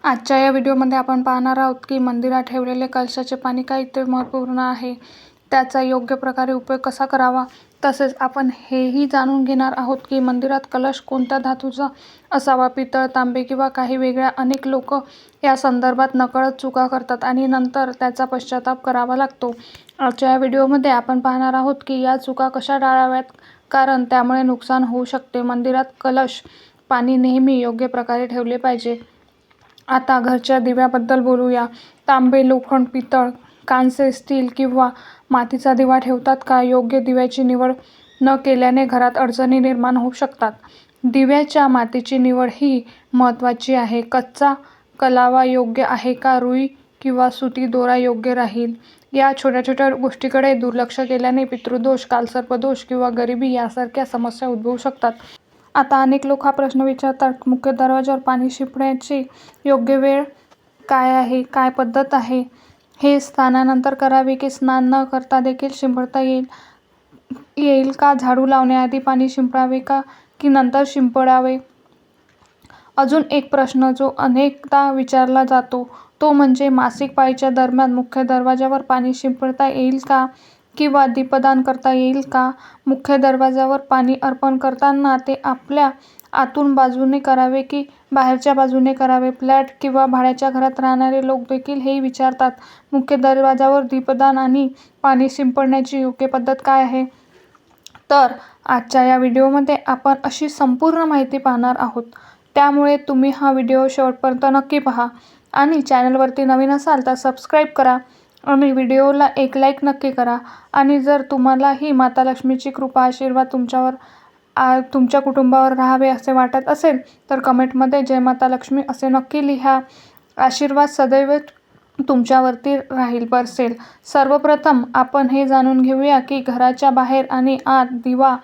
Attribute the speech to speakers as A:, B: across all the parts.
A: आजच्या या व्हिडिओमध्ये आपण पाहणार आहोत की मंदिरात ठेवलेले कलशाचे पाणी का इतके महत्त्वपूर्ण आहे, त्याचा योग्य प्रकारे उपयोग कसा करावा, तसेच आपण हेही जाणून घेणार आहोत की मंदिरात कलश कोणत्या धातूचा असावा, पितळ, तांबे किंवा काही वेगळ्या. अनेक लोक या संदर्भात नकळत चुका करतात आणि नंतर त्याचा पश्चाताप करावा लागतो. आजच्या या व्हिडिओमध्ये आपण पाहणार आहोत की या चुका कशा टाळाव्यात, कारण त्यामुळे नुकसान होऊ शकते. मंदिरात कलश पाणी नेहमी योग्य प्रकारे ठेवले पाहिजे. आता घरच्या दिव्याबद्दल बोलूया. तांबे, लोखंड, पितळ, कांस्य, स्टील किंवा मातीचा दिवा ठेवतात का? योग्य दिव्याची निवड न केल्याने घरात अडचणी निर्माण होऊ शकतात. दिव्याच्या मातीची निवड ही महत्त्वाची आहे. कच्चा कलावा योग्य आहे का? रुई किंवा सुती दोरा योग्य राहील? या छोट्या छोट्या गोष्टीकडे दुर्लक्ष केल्याने पितृदोष, कालसर्पदोष किंवा गरिबी यासारख्या समस्या उद्भवू शकतात. आता अनेक लोक हा प्रश्न विचारतात, मुख्य दरवाजावर पाणी शिंपण्याची योग्य वेळ काय आहे? काय पद्धत आहे? हे स्नानानंतर करावे की स्नान न करता देखील शिंपडता येईल का? झाडू लावण्याआधी पाणी शिंपडावे का की नंतर शिंपडावे? अजून एक प्रश्न जो अनेकदा विचारला जातो तो म्हणजे मासिक पाळीच्या दरम्यान मुख्य दरवाजावर पाणी शिंपडता येईल का किंवा दीपदान करता येईल का? मुख्य दरवाजावर पाणी अर्पण करताना ते आपल्या आतून बाजूने करावे की बाहेरच्या बाजूने करावे? फ्लॅट किंवा भाड्याच्या घरात राहणारे लोक देखील हे विचारतात. मुख्य दरवाजावर दीपदान आणि पाणी शिंपडण्याची योग्य पद्धत काय आहे? तर आजच्या या व्हिडिओमध्ये आपण अशी संपूर्ण माहिती पाहणार आहोत. त्यामुळे तुम्ही हा व्हिडिओ शेवटपर्यंत नक्की पहा आणि चॅनलवरती नवीन असाल तर सबस्क्राईब करा आणि व्हिडिओला एक लाईक नक्की करा. आणि जर तुम्हालाही माता लक्ष्मीची कृपा, आशीर्वाद तुमच्या कुटुंबावर राहावे असे वाटत असेल तर कमेंटमध्ये जय माता लक्ष्मी असे नक्की लिहा. आशीर्वाद सदैव तुमच्यावरती बरसेल. सर्वप्रथम आपण हे जाणून घेऊया की घराच्या बाहेर आणि आत दिवा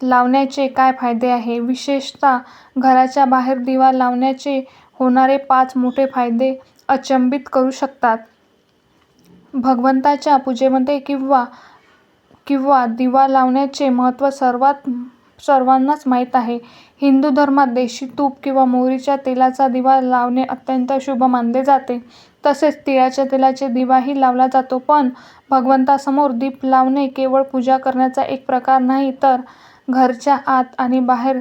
A: लावण्याचे काय फायदे आहे. विशेषतः घराच्या बाहेर दिवा लावण्याचे होणारे 5 मोठे फायदे अचंबित करू शकतात. भगवंताच्या पूजेमध्ये किंवा दिवा लावण्याचे महत्त्व सर्वांनाच माहीत आहे. हिंदू धर्मात देशी तूप किंवा मोहरीच्या तेलाचा दिवा लावणे अत्यंत शुभ मानले जाते. तसेच तिळाच्या तेलाचे दिवाही लावला जातो. पण भगवंतासमोर दीप लावणे केवळ पूजा करण्याचा एक प्रकार नाही, तर घरच्या आत आणि बाहेर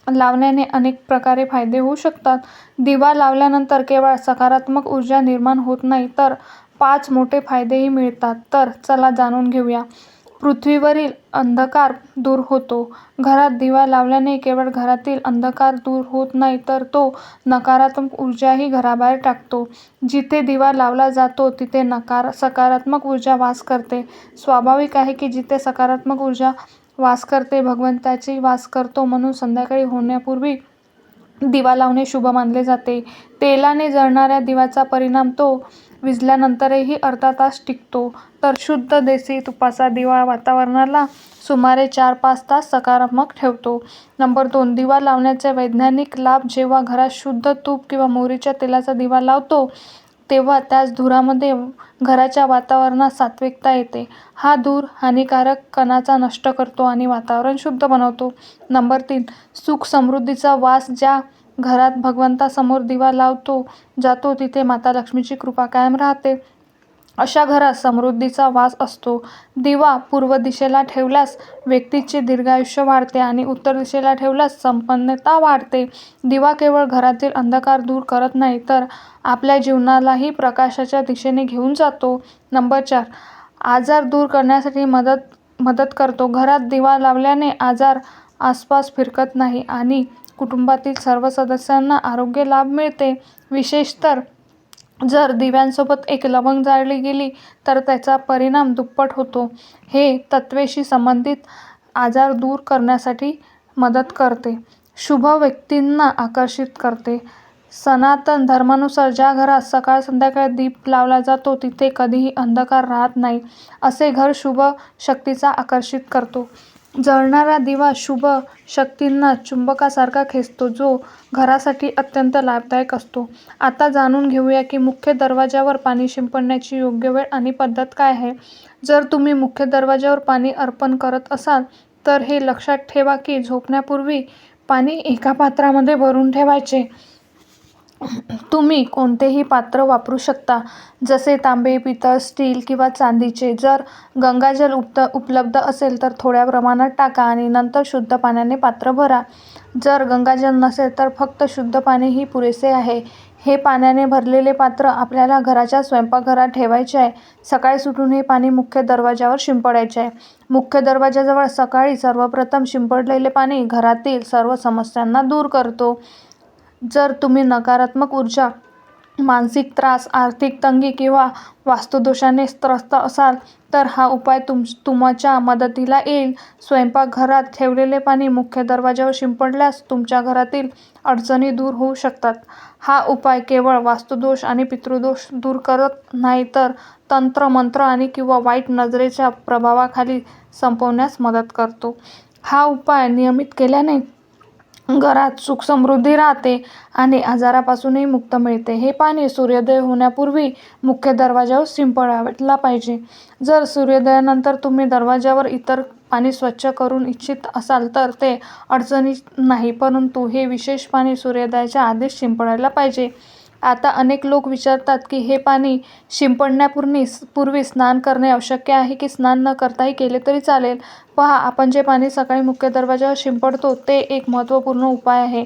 A: लावण्याने अनेक प्रकारे फायदे होऊ शकतात. दिवा लावल्यानंतर केवळ सकारात्मक ऊर्जा निर्माण होत नाही, तर 5 मोठे फायदेही मिळतात. तर चला जाणून घेऊया. पृथ्वीवरील अंधकार दूर होतो. घरात दिवा लावल्याने केवळ घरातील अंधकार दूर होत नाही, तर तो नकारात्मक ऊर्जाही घराबाहेर टाकतो. जिथे दिवा लावला जातो तिथे सकारात्मक ऊर्जा वास करते. स्वाभाविक आहे की जिथे सकारात्मक ऊर्जा वास करते भगवंताची वास करतो. म्हणून संध्याकाळी होण्यापूर्वी दिवा लावणे शुभ मानले जाते. तेलाने जळणाऱ्या दिव्याचा परिणाम तो विझल्यानंतरही अर्धा तास टिकतो, तर शुद्ध देसी तुपाचा दिवा वातावरणाला सुमारे 4-5 तास सकारात्मक ठेवतो. नंबर 2, दिवा लावण्याचे वैज्ञानिक लाभ. जेव्हा घरात शुद्ध तूप किंवा मोहरीच्या तेलाचा दिवा लावतो तेव्हा त्याच धुरामध्ये घराच्या वातावरणात सात्विकता येते. हा धूर हानिकारक कणांचा नष्ट करतो आणि वातावरण शुद्ध बनवतो. नंबर 3, सुख समृद्धीचा वास. ज्या घरात भगवंतासमोर दिवा लावतो जातो तिथे माता लक्ष्मीची कृपा कायम राहते. अशा घरात समृद्धीचा वास असतो. दिवा पूर्व दिशेला ठेवल्यास व्यक्तीचे दीर्घायुष्य वाढते आणि उत्तर दिशेला ठेवल्यास संपन्नता वाढते. दिवा केवळ घरातील अंधकार दूर करत नाही, तर आपल्या जीवनालाही प्रकाशाच्या दिशेने घेऊन जातो. नंबर 4, आजार दूर करण्यासाठी मदत करतो. घरात दिवा लावल्याने आजार आसपास फिरकत नाही आणि कुटुंबातील सर्व सदस्यांना आरोग्य लाभ मिळते. विशेषतः जर दिव्यांसोबत एक लवंग जाळली गेली तर त्याचा परिणाम दुप्पट होतो. हे तत्वेशी संबंधित आजार दूर करण्यासाठी मदत करते. शुभ व्यक्तींना आकर्षित करते. सनातन धर्मानुसार ज्या घरात सकाळ संध्याकाळ दीप लावला जातो तिथे कधीही अंधकार राहत नाही. असे घर शुभ शक्तीचा आकर्षित करतो. जळणारा दिवा शुभ शक्तींना चुंबकासारखा खेचतो, जो घरासाठी अत्यंत लाभदायक असतो. आता जाणून घेऊया की मुख्य दरवाजावर पाणी शिंपडण्याची योग्य वेळ आणि पद्धत काय आहे. जर तुम्ही मुख्य दरवाजावर पाणी अर्पण करत असाल तर हे लक्षात ठेवा की झोपण्यापूर्वी पाणी एका पात्रामध्ये भरून ठेवायचे. तुम्ही कोणतेही पात्र वापरू शकता, जसे तांबे, पितळ, स्टील किंवा चांदीचे. जर गंगाजल उपलब्ध असेल तर थोड्या प्रमाणात टाका आणि नंतर शुद्ध पाण्याने पात्र भरा. जर गंगाजल नसेल तर फक्त शुद्ध पाणीही पुरेसे आहे. हे पाण्याने भरलेले पात्र आपल्याला घराच्या स्वयंपाकघरात ठेवायचे आहे. सकाळी उठून हे पाणी मुख्य दरवाजावर शिंपडायचे आहे. मुख्य दरवाजाजवळ सकाळी सर्वप्रथम शिंपडलेले पाणी घरातील सर्व समस्यांना दूर करतो. जर तुम्ही नकारात्मक ऊर्जा, मानसिक त्रास, आर्थिक तंगी किंवा वास्तुदोषाने त्रस्त असाल तर हा उपाय तुमच्या मदतीला येईल. स्वयंपाकघरात ठेवलेले पाणी मुख्य दरवाजावर शिंपडल्यास तुमच्या घरातील अडचणी दूर होऊ शकतात. हा उपाय केवळ वास्तुदोष आणि पितृदोष दूर करत नाही तर तंत्र, मंत्र आणि किंवा वाईट नजरेच्या प्रभावाखाली संपवण्यास मदत करतो. हा उपाय नियमित केल्याने घरात सुख समृद्धी राहते आणि आजारापासूनही मुक्त मिळते. हे पाणी सूर्योदय होण्यापूर्वी मुख्य दरवाजावर शिंपडायला पाहिजे. जर सूर्योदयानंतर तुम्ही दरवाजावर इतर पाणी स्वच्छ करू इच्छित असाल तर ते अडचणी नाही, परंतु हे विशेष पाणी सूर्योदयाच्या आधीच शिंपडायला पाहिजे. आता अनेक लोक विचारतात की हे पाणी शिंपडण्यापूर्वी स्नान करणे आवश्यक आहे की स्नान न करताही केले तरी चालेल. पहा, आपण जे पाणी सकाळी मुख्य दरवाजावर शिंपडतो ते एक महत्त्वपूर्ण उपाय आहे.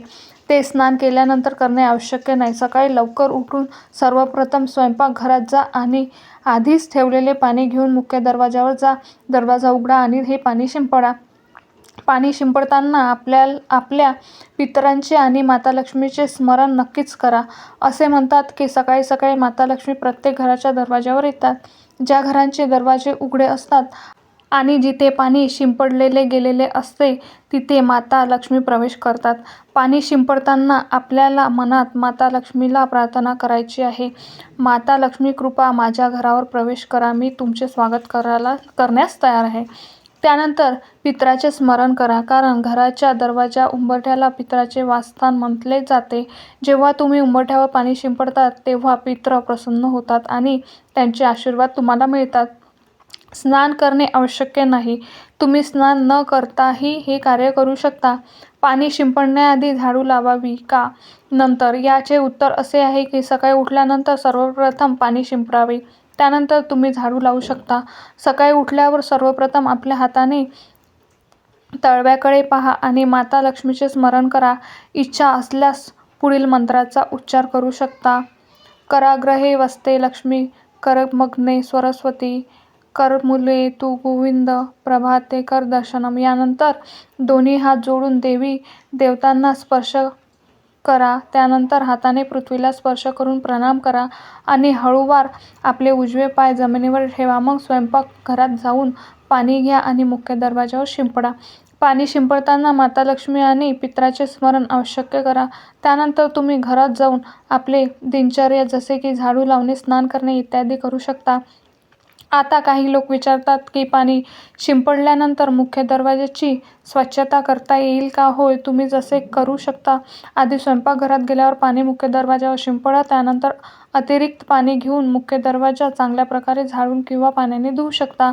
A: ते स्नान केल्यानंतर करणे आवश्यक नाही. सकाळी लवकर उठून सर्वप्रथम स्वयंपाकघरात जा आणि आधीच ठेवलेले पाणी घेऊन मुख्य दरवाजावर जा. दरवाजा उघडा आणि हे पाणी शिंपडा. पाणी शिंपडताना आपल्या पितरांचे आणि माता लक्ष्मीचे स्मरण नक्कीच करा. असे म्हणतात की सकाळी सकाळी माता लक्ष्मी प्रत्येक घराच्या दरवाजावर येतात. ज्या घरांचे दरवाजे उघडे असतात आणि जिथे पाणी शिंपडलेले गेलेले असते तिथे माता लक्ष्मी प्रवेश करतात. पाणी शिंपडताना आपल्याला मनात माता लक्ष्मीला प्रार्थना करायची आहे. माता लक्ष्मी कृपा माझ्या घरावर प्रवेश करा. मी तुमचे स्वागत करण्यास तयार आहे. त्यानंतर पितराचे स्मरण करा, कारण घराच्या दरवाजा उंबरठ्याला पितराचे वासस्थान म्हटले जाते. जेव्हा तुम्ही उंबरठ्यावर पाणी शिंपडता तेव्हा पितर प्रसन्न होतात आणि त्यांचे आशीर्वाद तुम्हाला मिळतात. स्नान करणे आवश्यक नाही. तुम्ही स्नान न करताही हे कार्य करू शकता. पाणी शिंपडण्याआधी झाडू लावावी का? नंतर. याचे उत्तर असे आहे की सकाळी उठल्यानंतर सर्वप्रथम पाणी शिंपडावे. त्यानंतर तुम्ही झाडू लावू शकता. सकाळी उठल्यावर सर्वप्रथम आपल्या हाताने तळव्याकडे पहा आणि माता लक्ष्मीचे स्मरण करा. इच्छा असल्यास पुढील मंत्राचा उच्चार करू शकता. कराग्रहे वसते लक्ष्मी, करमग्ने सरस्वती, करमुले तू गोविंद, प्रभाते कर दर्शनम. यानंतर दोन्ही हात जोडून देवी देवतांना स्पर्श करा. त्यानंतर हाताने पृथ्वीला स्पर्श करून प्रणाम करा आणि हळूवार आपले उजवे पाय जमिनीवर ठेवा. मग स्वयंपाकघरात जाऊन पाणी घ्या आणि मुख्य दरवाजावर शिंपडा. पाणी शिंपडताना माता लक्ष्मी आणि पितराचे स्मरण अवश्य करा. त्यानंतर तुम्ही घरात जाऊन आपले दिनचर्या जसे की झाडू लावणे, स्नान करणे इत्यादी करू शकता. आता काही लोक विचारतात की पाणी शिंपडल्यानंतर मुख्य दरवाजाची स्वच्छता करता येईल का? होय, तुम्ही जसे करू शकता. आधी स्वयंपाकघरात गेल्यावर पाणी मुख्य दरवाजावर शिंपडा. त्यानंतर अतिरिक्त पाणी घेऊन मुख्य दरवाजा चांगल्या प्रकारे झाडून किंवा पाण्याने धुवू शकता.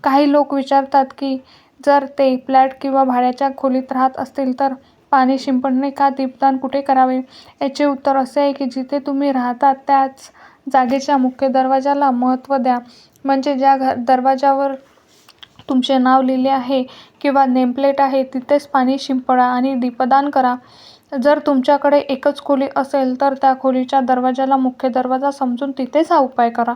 A: काही लोक विचारतात की जर ते फ्लॅट किंवा भाड्याच्या खोलीत राहत असतील तर पाणी शिंपडणे का? दीपदान कुठे करावे? याचे उत्तर असे आहे की जिथे तुम्ही राहता त्याच जागेच्या मुख्य दरवाजाला महत्त्व द्या. म्हणजे ज्या दरवाजावर तुमचे नाव लिहिले आहे किंवा नेमप्लेट आहे तिथेच पाणी शिंपडा आणि दीपदान करा. जर तुमच्याकडे एकच खोली असेल तर त्या खोलीच्या दरवाजाला मुख्य दरवाजा समजून तिथेच हा उपाय करा.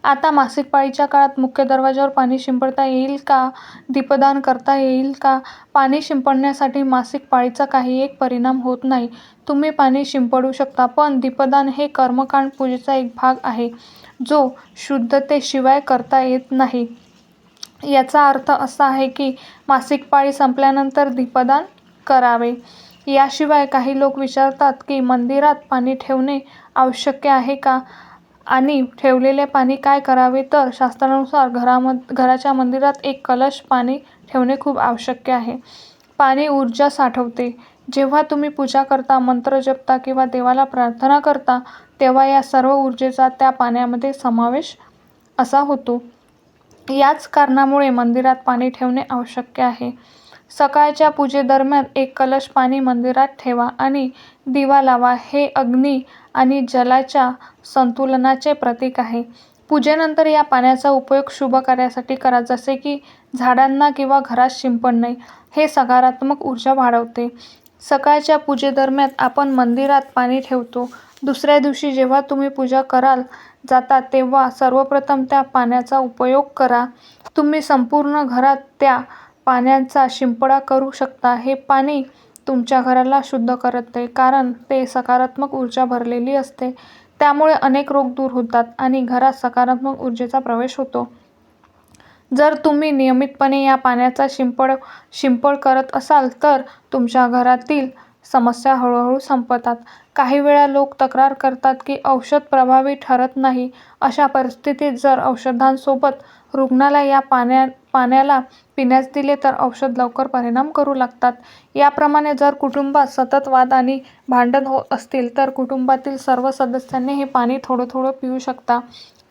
A: आता मासिक पाळीच्या काळात मुख्य दरवाजावर पाणी शिंपडता येईल का? दीपदान करता येईल का? पाणी शिंपडण्यासाठी मासिक पाळीचा काही एक परिणाम होत नाही. तुम्ही पाणी शिंपडू शकता, पण दीपदान हे कर्मकांड पूजेचा एक भाग आहे जो शुद्धतेशिवाय करता येत नाही. याचा अर्थ असा आहे की मासिक पाळी संपल्यानंतर दीपदान करावे. याशिवाय काही लोक विचारतात की मंदिरात पाणी ठेवणे आवश्यक आहे का आणि ठेवलेले पाणी काय करावे? तर शास्त्रानुसार घराच्या मंदिरात एक कलश पाणी ठेवणे खूप आवश्यक आहे. पाणी ऊर्जा साठवते. जेव्हा तुम्ही पूजा करता, मंत्र जपता किंवा देवाला प्रार्थना करता तेव्हा या सर्व ऊर्जेचा त्या पाण्यामध्ये समावेश असा होतो. याच कारणामुळे मंदिरात पाणी ठेवणे आवश्यक आहे. सकाळच्या पूजेदरम्यान एक कलश पाणी मंदिरात ठेवा आणि दिवा लावा. हे अग्नी आणि जलाच्या संतुलनाचे प्रतीक आहे. पूजेनंतर या पाण्याचा उपयोग शुभ कार्यासाठी करा, जसे की झाडांना किंवा घरात शिंपडणे. हे सकारात्मक ऊर्जा वाढवते. सकाळच्या पूजेदरम्यान आपण मंदिरात पाणी ठेवतो. दुसऱ्या दिवशी जेव्हा तुम्ही पूजा करायला जाता तेव्हा सर्वप्रथम त्या पाण्याचा उपयोग करा. तुम्ही संपूर्ण घरात त्या पाण्याचा शिंपडा करू शकता. हे पाणी तुमच्या घराला शुद्ध करते, कारण ते सकारात्मक ऊर्जा भरलेली असते. त्यामुळे अनेक रोग दूर होतात आणि घरात सकारात्मक ऊर्जेचा प्रवेश होतो. जर तुम्ही नियमितपणे या पाण्याचा शिंपड करत असाल तर तुमच्या घरातील समस्या हळूहळू संपतात. काही वेळा लोक तक्रार करतात की औषध प्रभावी ठरत नाही. अशा परिस्थितीत जर औषधांसोबत रुग्णाला या पाण्याला पिण्यास दिले तर औषध लवकर परिणाम करू लागतात. याप्रमाणे जर कुटुंबात सतत वाद आणि भांडण होत असतील तर कुटुंबातील सर्व सदस्यांनी हे पाणी थोडं थोडं पिऊ शकता.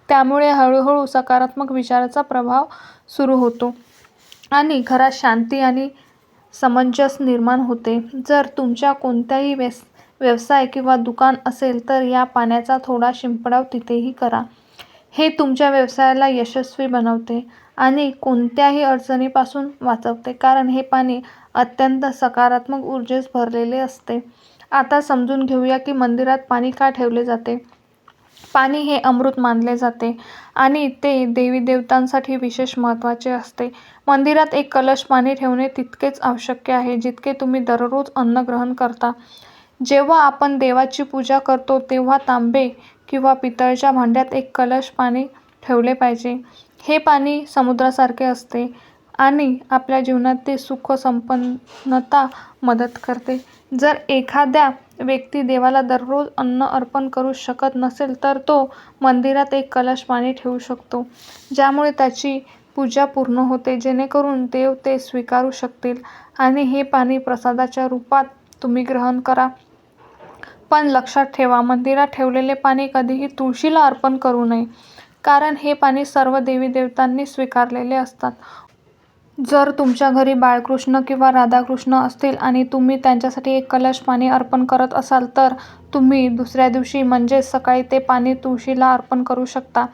A: त्यामुळे हळूहळू सकारात्मक विचाराचा प्रभाव सुरू होतो आणि घरात शांती आणि समंजस निर्माण होते. जर तुमच्या कोणताही व्यवसाय किंवा दुकान असेल तर या पाण्याचा थोडा शिंपडाव तिथेही करा. हे तुमच्या व्यवसायाला यशस्वी बनवते आणि कोणत्याही अडचणीपासून वाचवते, कारण हे पाणी अत्यंत सकारात्मक ऊर्जेस भरलेले असते. आता समजून घेऊया की मंदिरात पाणी का ठेवले जाते. पाणी हे अमृत मानले जाते आणि ते देवी देवतांसाठी विशेष महत्त्वाचे असते. मंदिरात एक कलश पाणी ठेवणे तितकेच आवश्यक आहे जितके तुम्ही दररोज अन्न ग्रहण करता. जेव्हा आपण देवाची पूजा करतो तेव्हा तांबे किंवा पितळच्या भांड्यात एक कलश पाणी ठेवले पाहिजे. हे पाणी समुद्रासारखे असते आणि आपल्या जीवनातील सुख संपन्नता मदत करते. जर एखाद्या व्यक्ती देवाला दररोज अन्न अर्पण करू शकत नसेल तर तो मंदिरात एक कलश पाणी ठेवू शकतो, ज्यामुळे त्याची पूजा पूर्ण होते, जेणेकरून देव ते स्वीकारू शकतील आणि हे पाणी प्रसादाच्या रूपात तुम्ही ग्रहण करा. पण लक्षात ठेवा, मंदिरात ठेवलेले पाणी कधीही तुळशीला अर्पण करू नये, कारण हे पाणी सर्व देवी देवतांनी स्वीकारलेले असतात. जर तुमच्या घरी बाळकृष्ण किंवा राधाकृष्ण असतील आणि तुम्ही त्यांच्यासाठी एक कलश पाणी अर्पण करत असाल तर तुम्ही दुसऱ्या दिवशी म्हणजेच सकाळी ते पाणी तुळशीला अर्पण करू शकता.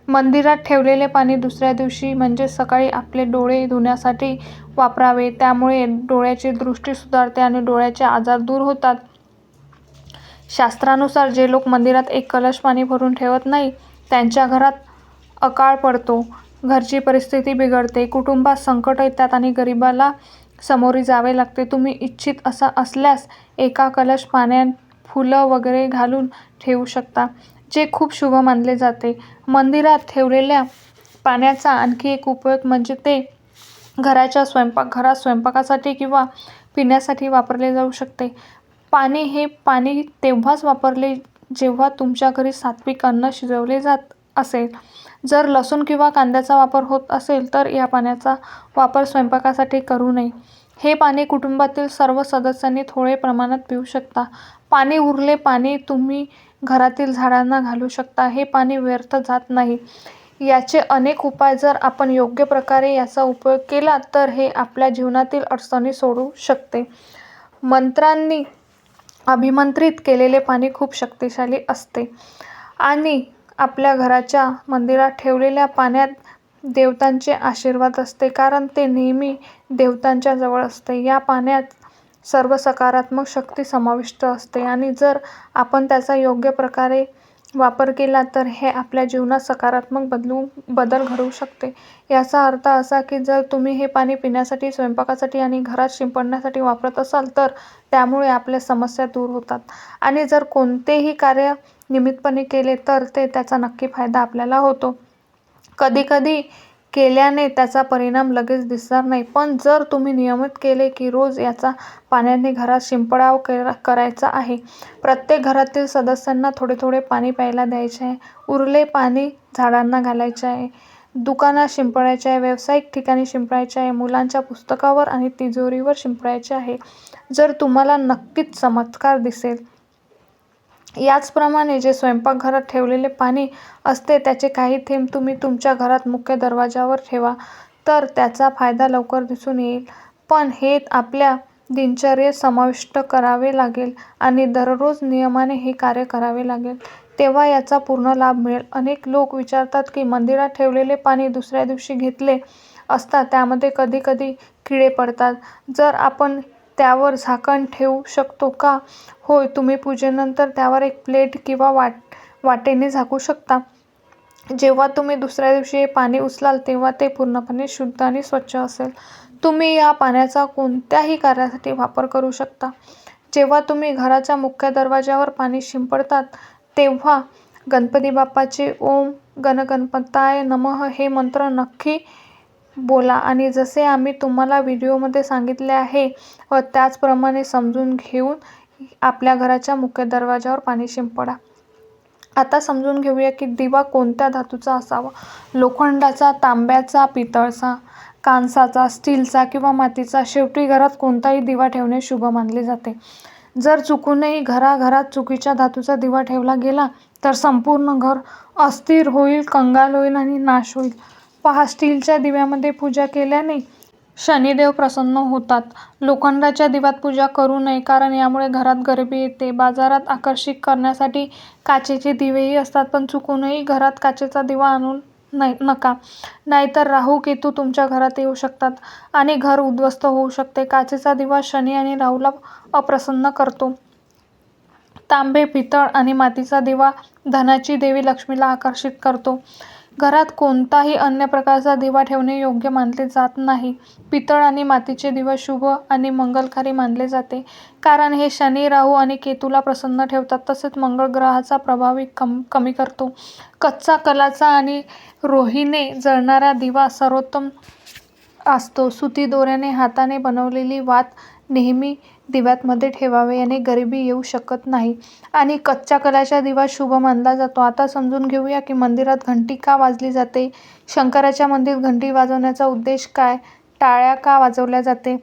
A: मंदिरात ठेवलेले पाणी दुसऱ्या दिवशी म्हणजेच सकाळी आपले डोळे धुण्यासाठी वापरावे. त्यामुळे डोळ्याची दृष्टी सुधारते आणि डोळ्याचे आजार दूर होतात. शास्त्रानुसार जे लोक मंदिरात एक कलश पाणी भरून ठेवत नाही त्यांच्या घरात अकाळ पडतो, घरची परिस्थिती बिघडते, कुटुंबात संकट येतात आणि गरिबीला सामोरे जावे लागते. तुम्ही इच्छित असल्यास एका कलश पाण्यात फुलं वगैरे घालून ठेवू शकता, जे खूप शुभ मानले जाते. मंदिरात ठेवलेल्या पाण्याचा आणखी एक उपयोग म्हणजे ते घरात स्वयंपाकासाठी किंवा पिण्यासाठी वापरले जाऊ शकते. हे पाणी तेव्हाच वापरले जेव्हा तुमच्या घरी सात्विक अन्न शिजवले जात असेल. जर लसूण किंवा कांद्याचा वापर होत असेल तर या पाण्याचा वापर स्वयंपाकासाठी करू नये. हे पाणी कुटुंबातील सर्व सदस्यांनी थोडे प्रमाणात पिऊ शकता. उरलेले पाणी तुम्ही घरातील झाडांना घालू शकता. हे पाणी व्यर्थ जात नाही. याचे अनेक उपाय जर आपण योग्य प्रकारे याचा उपयोग केला तर हे आपल्या जीवनातील अडचणी सोडवू शकते. मंत्रांनी अभिमंत्रित केलेले पाणी खूप शक्तिशाली असते आणि आपल्या घराच्या मंदिरात ठेवलेल्या पाण्यात देवतांचे आशीर्वाद असते, कारण ते नेहमी देवतांच्या जवळ असते. या पाण्यात सर्व सकारात्मक शक्ती समाविष्ट असते आणि जर आपण त्याचा योग्य प्रकारे वापर केला तर हे आपल्या जीवनात सकारात्मक बदल घडवू शकते. याचा अर्थ असा की जर तुम्ही हे पाणी पिण्यासाठी, स्वयंपाकासाठी आणि घरात शिंपडण्यासाठी वापरत असाल तर त्यामुळे आपल्या समस्या दूर होतात आणि जर कोणतेही कार्य नियमितपणे केले तर त्याचा नक्की फायदा आपल्याला होतो. कधीकधी केल्याने त्याचा परिणाम लगेच दिसणार नाही, पण जर तुम्ही नियमित केले की रोज याचा पाण्याने घरात शिंपडाव करायचा आहे. प्रत्येक घरातील सदस्यांना थोडे थोडे पाणी प्यायला द्यायचे आहे. उरलेले पाणी झाडांना घालायचे आहे, दुकानात शिंपडायचे आहे, व्यावसायिक ठिकाणी शिंपडायचे आहे, मुलांच्या पुस्तकावर आणि तिजोरीवर शिंपडायचे आहे. जर तुम्हाला नक्कीच चमत्कार दिसेल. याचप्रमाणे जे स्वयंपाकघरात ठेवलेले पाणी असते त्याचे काही थेंब तुम्ही तुमच्या घरात मुख्य दरवाजावर ठेवा तर त्याचा फायदा लवकर दिसून येईल. पण हे आपल्या दिनचर्येत समाविष्ट करावे लागेल आणि दररोज नियमाने हे कार्य करावे लागेल. तेव्हा याचा पूर्ण लाभ मिळेल. अनेक लोक विचारतात की मंदिरात ठेवलेले पाणी दुसऱ्या दिवशी घेतले असता त्यामध्ये कधी कधी किडे पडतात. जर आपण त्यावर झाकण ठेवू शकतो का? होय, तुम्ही पूजेनंतर त्यावर एक प्लेट किंवा वाटेने झाकू शकता. जेव्हा तुम्ही दुसऱ्या दिवशी हे पाणी उचलाल तेव्हा ते पूर्णपणे शुद्ध आणि स्वच्छ असेल. तुम्ही या पाण्याचा कोणत्याही कार्यासाठी वापर करू शकता. जेव्हा तुम्ही घराच्या मुख्य दरवाजावर पाणी शिंपडतात तेव्हा गणपती बाप्पाचे ओम गणगणपताय नमः हे मंत्र नक्की बोला आणि जसे आम्ही तुम्हाला व्हिडिओमध्ये सांगितले आहे व त्याचप्रमाणे समजून घेऊन आपल्या घराच्या मुख्य दरवाजावर पाणी शिंपडा. आता समजून घेऊया की दिवा कोणत्या धातूचा असावा. लोखंडाचा, तांब्याचा, पितळचा, कांसाचा, स्टीलचा किंवा मातीचा. शेवटी घरात कोणताही दिवा ठेवणे शुभ मानले जाते. जर चुकूनही घराघरात चुकीच्या धातूचा दिवा ठेवला गेला तर संपूर्ण घर अस्थिर होईल, कंगाल होईल आणि नाश होईल. पहा, स्टीलच्या दिव्यामध्ये पूजा केल्याने शनिदेव प्रसन्न होतात. लोखंडाच्या दिव्यात पूजा करू नये कारण यामुळे घरात गरिबी येते. बाजारात आकर्षित करण्यासाठी काचेचे दिवेही असतात पण चुकूनही घरात काचेचा दिवा आणू नका, नाहीतर राहू केतू तुमच्या घरात येऊ शकतात आणि घर उद्ध्वस्त होऊ शकते. काचेचा दिवा शनी आणि राहूला अप्रसन्न करतो. तांबे, पितळ आणि मातीचा दिवा धनाची देवी लक्ष्मीला आकर्षित करतो. घरात कोणताही अन्य प्रकारचा दिवा ठेवणे योग्य मानले जात नाही. पितळ आणि मातीचे दिवा शुभ आणि मंगलकारी मानले जाते कारण हे शनी, राहू आणि केतूला प्रसन्न ठेवतात तसेच मंगळ ग्रहाचा प्रभावही कमी करतो. कच्चा, कलाचा आणि रोहीने जळणारा दिवा सर्वोत्तम असतो. सुती दोऱ्याने हाताने बनवलेली वात नेहमी दिव्यामध्ये ठेवावे, याने गरिबी येऊ शकत नाही आणि कच्च्या कलाचा दिवा शुभ मानला जातो. आता समजून घेऊया की मंदिरात घंटी का वाजली जाते. शंकराच्या मंदिरात घंटी वाजवण्याचा उद्देश काय? टाळ्या का वाजवल्या जाते?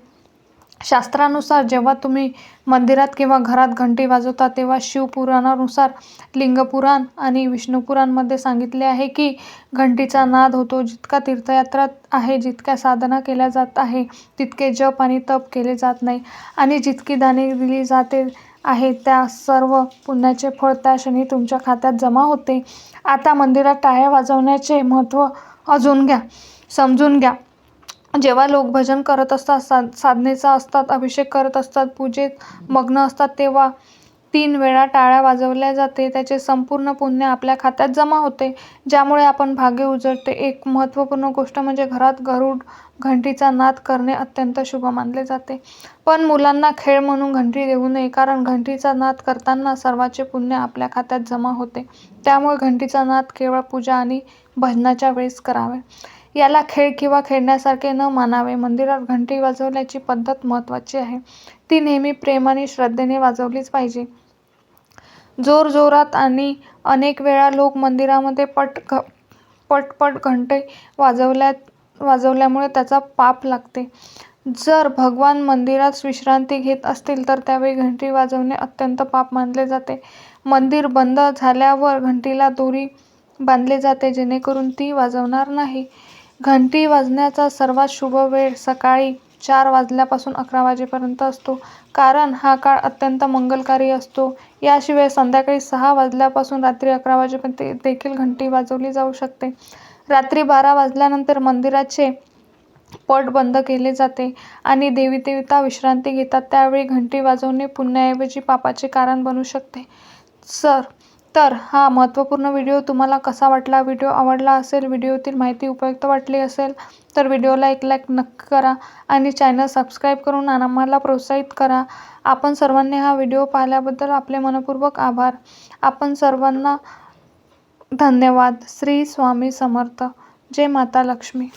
A: शास्त्रानुसार जेव्हा तुम्ही मंदिरात किंवा घरात घंटी वाजवता तेव्हा शिवपुराणानुसार, लिंगपुराण आणि विष्णुपुराणमध्ये सांगितले आहे की घंटीचा नाद होतो. जितका तीर्थयात्रा आहे, जितक्या साधना केल्या जात आहे तितके जप आणि तप केले जात नाही आणि जितकी दाने दिली जाते आहे त्या सर्व पुण्याचे फळ त्या क्षणी तुमच्या खात्यात जमा होते. आता मंदिरात टाळ्या वाजवण्याचे महत्त्व अजून समजून घ्या. जेव्हा लोक भजन करत असतात, साधनेचा असतात, अभिषेक करत असतात, पूजेत मग्न असतात तेव्हा 3 वेळा टाळ्या वाजवल्या जाते. त्याचे संपूर्ण पुण्य आपल्या खात्यात जमा होते ज्यामुळे आपण भाग्य उजळते. एक महत्त्वपूर्ण गोष्ट म्हणजे घरात गरुड घंटीचा नाद करणे अत्यंत शुभ मानले जाते. पण मुलांना खेळ म्हणून घंटी देऊ नये कारण घंटीचा नाद करताना सर्वांचे पुण्य आपल्या खात्यात जमा होते. त्यामुळे घंटीचा नाद केवळ पूजा आणि भजनाच्या वेळेस करावे. याला खेळ किंवा खेळण्यासारखे न मानावे. मंदिरात घंटी वाजवण्याची पद्धत महत्त्वाची आहे. ती नेहमी प्रेम आणि श्रद्धेने वाजवलीच पाहिजे. जोरजोरात आणि अनेक वेळा लोक मंदिरामध्ये पटपट घंटी वाजवल्यामुळे त्याचा पाप लागते. जर भगवान मंदिरात विश्रांती घेत असतील तर त्यावेळी घंटी वाजवणे अत्यंत पाप मानले जाते. मंदिर बंद झाल्यावर घंटीला दोरी बांधले जाते जेणेकरून ती वाजणार नाही. घंटी वाजण्याचा सर्वात शुभ वेळ सकाळी 4 वाजल्यापासून 11 वाजेपर्यंत असतो कारण हा काळ अत्यंत मंगलकारी असतो. याशिवाय संध्याकाळी 6 वाजल्यापासून रात्री 11 वाजेपर्यंत देखील घंटी वाजवली जाऊ शकते. रात्री 12 वाजल्यानंतर मंदिराचे पट बंद केले जाते आणि देवी-देवता विश्रांती घेतात. त्यावेळी घंटी वाजवणे पुण्याऐवजी पापाचे कारण बनू शकते. तर हा महत्त्वपूर्ण व्हिडिओ तुम्हाला कसा वाटला? व्हिडिओ आवडला असेल, व्हिडिओतील माहिती उपयुक्त वाटली असेल तर व्हिडिओला एक लाईक नक्की करा आणि चॅनल सबस्क्राईब करून आम्हाला प्रोत्साहित करा. आपण सर्वांनी हा व्हिडिओ पाहिल्याबद्दल आपले मनःपूर्वक आभार. आपण सर्वांना धन्यवाद. श्री स्वामी समर्थ. जय माता लक्ष्मी.